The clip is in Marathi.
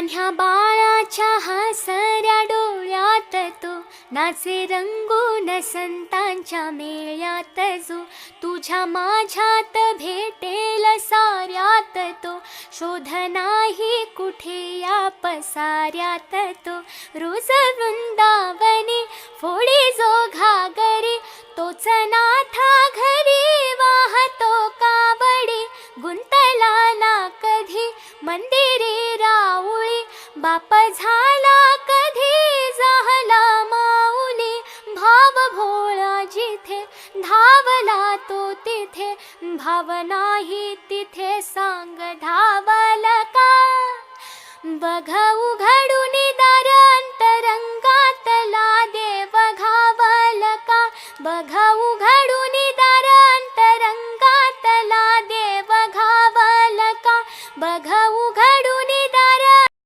लहान्या बाळाच्या हसऱ्या डोळ्यात तो नाचे रंगून संतांच्या मेळ्यात जो तुझ्या माझ्यात भेटेल साऱ्यात तो शोध नाही कुठे या पसाऱ्यात तो रोज वृंदावनी फोडी जो घागरी तोच नाथा घरी वाहतो कावडी गुंतला ना कधी मंदिरी राऊळी बाप झाला कधी झाला माऊली भाव भोळा जिथे धावला तो तिथे भाव नाही तिथे सांग धावल का बघ उघडू